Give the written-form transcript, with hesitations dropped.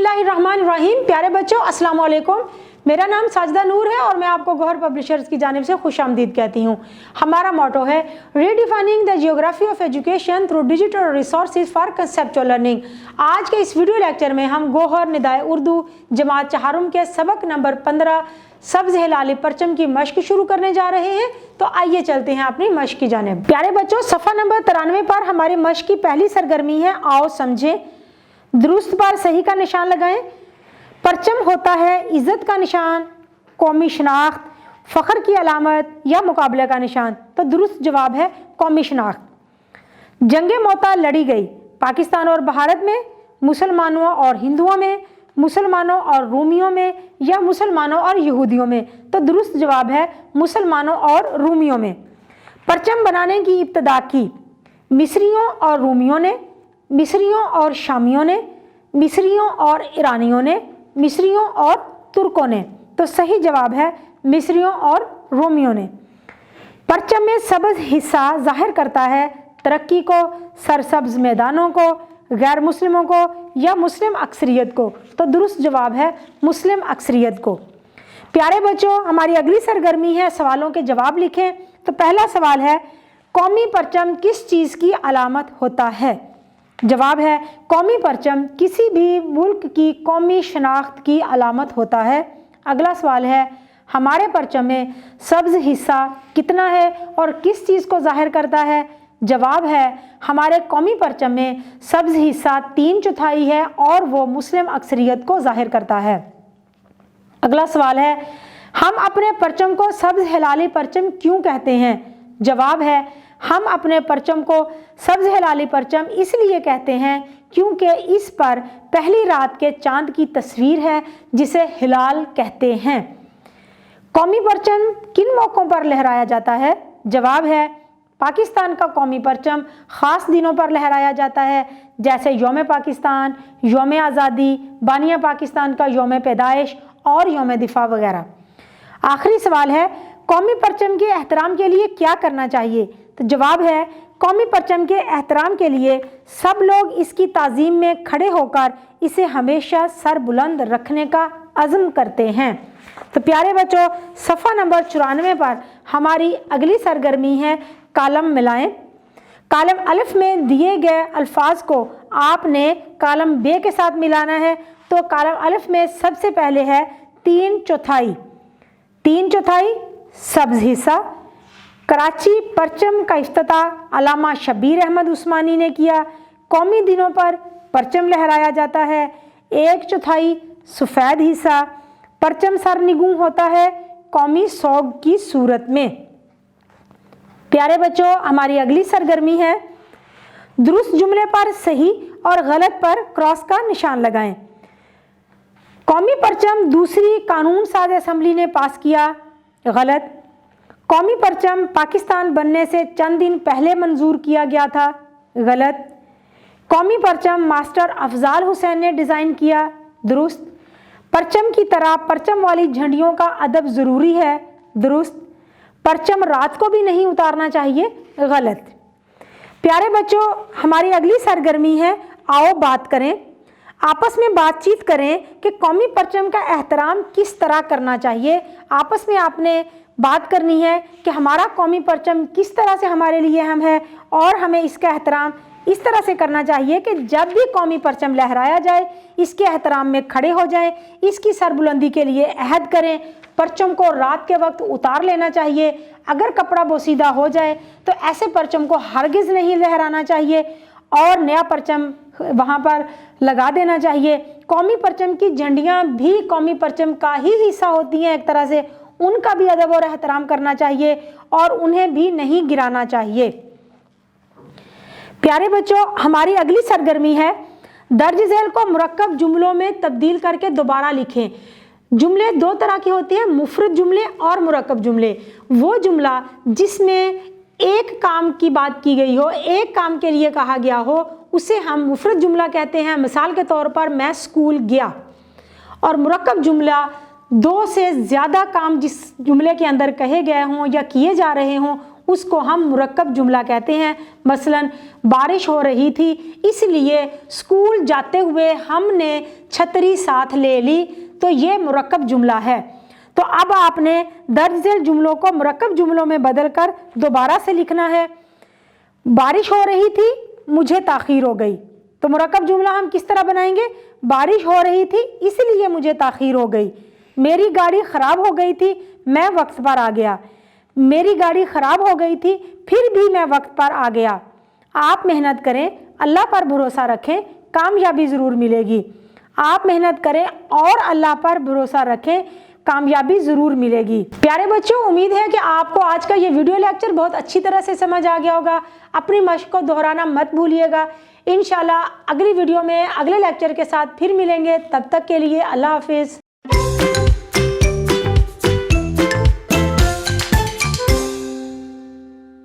बिस्मिल्लाहिर्रहमानिर्रहीम। प्यारे बच्चों, अस्सलाम वालेकुम। मेरा नाम साजिदा नूर है और मैं आपको गौहर पब्लिशर्स की जानिब से खुशामदीद कहती हूँ। हमारा मोटो है redefining the geography of education through digital resources for conceptual learning. आज के इस वीडियो लेक्चर में हम गौहर निदाए उर्दू जमात चहारुम के सबक नंबर 15 सब्ज हिलाली परचम की मश्क शुरू करने जा रहे हैं। तो आइए चलते हैं अपनी मश्क की जानिब। प्यारे बच्चों, सफ़ा नंबर 93 पर हमारी मश्क की पहली सरगर्मी है। आओ समझें। दुरुस्त पर सही का निशान लगाएं। परचम होता है इज़्ज़त का निशान, कौमी शनाख्त, फ़ख्र की अलामत या मुकाबले का निशान। तो दुरुस्त जवाब है कौमी शनाख्त। जंगे मौता लड़ी गई पाकिस्तान और भारत में, मुसलमानों और हिंदुओं में, मुसलमानों और रूमियों में या मुसलमानों और यहूदियों में। तो दुरुस्त जवाब है मुसलमानों और रूमियों में। परचम बनाने की इब्तदा की मिस्रियों और रूमियों ने, मिस्रियों और शामियों ने, मिस्रियों और ईरानियों ने, मिस्रियों और तुर्कों ने। तो सही जवाब है मिस्रियों और रोमियों ने। परचम में सब्ज हिस्सा जाहिर करता है तरक्की को, सरसब्ज मैदानों को, गैर मुस्लिमों को या मुस्लिम अक्सरियत को। तो दुरुस्त जवाब है मुस्लिम अक्सरियत को। प्यारे बच्चों, हमारी अगली सरगर्मी है सवालों के जवाब लिखें। तो पहला सवाल है कौमी परचम किस चीज़ की अलामत होता है? जवाब है कौमी परचम किसी भी मुल्क की कौमी शनाख्त की अलामत होता है। अगला सवाल है हमारे परचम में सब्ज हिस्सा कितना है और किस चीज़ को जाहिर करता है? जवाब है हमारे कौमी परचम में सब्ज हिस्सा 3/4 है और वो मुस्लिम अक्सरियत को जाहिर करता है। अगला सवाल है हम अपने परचम को सब्ज हिलाली परचम क्यों कहते हैं? जवाब है हम अपने परचम को सब्ज हिलाली परचम इसलिए कहते हैं क्योंकि इस पर पहली रात के चांद की तस्वीर है जिसे हिलाल कहते हैं। कौमी परचम किन मौक़ों पर लहराया जाता है? जवाब है पाकिस्तान का कौमी परचम ख़ास दिनों पर लहराया जाता है, जैसे यौम पाकिस्तान, यौम आज़ादी, बानिया पाकिस्तान का यौम पैदाइश और यौम दिफा वगैरह। आखिरी सवाल है कौमी परचम के एहतराम के लिए क्या करना चाहिए? तो जवाब है कौमी परचम के एहतराम के लिए सब लोग इसकी ताज़ीम में खड़े होकर इसे हमेशा सर बुलंद रखने का अज़्म करते हैं। तो प्यारे बच्चों, सफ़ा नंबर 94 पर हमारी अगली सरगर्मी है कालम मिलाएं। कालम अलिफ में दिए गए अल्फाज को आपने कालम बे के साथ मिलाना है। तो कालम अलिफ में सबसे पहले है 3/4, 3/4 सब्ज हिस्सा। कराची परचम का इफ्तिताह अल्लामा शब्बीर अहमद उस्मानी ने किया। कौमी दिनों पर परचम लहराया जाता है। 1/4 सफ़ेद हिस्सा। परचम सरनिगूं होता है कौमी सोग की सूरत में। प्यारे बच्चों, हमारी अगली सरगर्मी है दुरुस्त जुमले पर सही और गलत पर क्रॉस का निशान लगाएं। कौमी परचम दूसरी कानून साज असम्बली ने पास किया। गलत। कौमी परचम पाकिस्तान बनने से चंद दिन पहले मंजूर किया गया था। गलत। कौमी परचम मास्टर अफजाल हुसैन ने डिज़ाइन किया। दुरुस्त। परचम की तरह परचम वाली झंडियों का अदब ज़रूरी है। दुरुस्त। परचम रात को भी नहीं उतारना चाहिए। गलत। प्यारे बच्चों, हमारी अगली सरगर्मी है आओ बात करें। आपस में बातचीत करें कि कौमी परचम का एहतराम किस तरह करना चाहिए। आपस में आपने बात करनी है कि हमारा कौमी परचम किस तरह से हमारे लिए अहम है और हमें इसका एहतराम इस तरह से करना चाहिए कि जब भी कौमी परचम लहराया जाए इसके एहतराम में खड़े हो जाएं, इसकी सरबुलंदी के लिए अहद करें। परचम को रात के वक्त उतार लेना चाहिए। अगर कपड़ा बोसीदा हो जाए तो ऐसे परचम को हरगिज़ नहीं लहराना चाहिए और नया परचम वहाँ पर लगा देना चाहिए। कौमी परचम की झंडियाँ भी कौमी परचम का ही हिस्सा होती हैं एक तरह से, उनका भी अदब और एहतराम करना चाहिए और उन्हें भी नहीं गिराना चाहिए। प्यारे बच्चों, हमारी अगली सरगर्मी है दर्ज झेल को मुरक्कब जुमलों में तब्दील करके दोबारा लिखें। जुमले दो तरह के होते हैं, मुफरद जुमले और मुरक्कब जुमले। वो जुमला जिसमें एक काम की बात की गई हो, एक काम के लिए कहा गया हो, उसे हम मुफरद जुमला कहते हैं। मिसाल के तौर पर मैं स्कूल गया। और मुरक्कब जुमला 2 से ज़्यादा काम जिस जुमले के अंदर कहे गए हों या किए जा रहे हों उसको हम मुरक्कब जुमला कहते हैं। मसलन बारिश हो रही थी इसलिए स्कूल जाते हुए हमने छतरी साथ ले ली, तो ये मुरक्कब जुमला है। तो अब आपने दर्ज झेल जुमलों को मुरक्कब जुमलों में बदलकर दोबारा से लिखना है। बारिश हो रही थी, मुझे ताख़ीर हो गई, तो मुरक्कब जुमला हम किस तरह बनाएंगे? बारिश हो रही थी इसलिए मुझे ताख़ीर हो गई। मेरी गाड़ी ख़राब हो गई थी, मैं वक्त पर आ गया। मेरी गाड़ी ख़राब हो गई थी फिर भी मैं वक्त पर आ गया। आप मेहनत करें, अल्लाह पर भरोसा रखें, कामयाबी ज़रूर मिलेगी। आप मेहनत करें और अल्लाह पर भरोसा रखें, कामयाबी ज़रूर मिलेगी। प्यारे बच्चों, उम्मीद है कि आपको आज का ये वीडियो लेक्चर बहुत अच्छी तरह से समझ आ गया होगा। अपनी मश्क को दोहराना मत भूलिएगा। इंशाल्लाह अगली वीडियो में अगले लेक्चर के साथ फिर मिलेंगे। तब तक के लिए अल्लाह हाफिज़।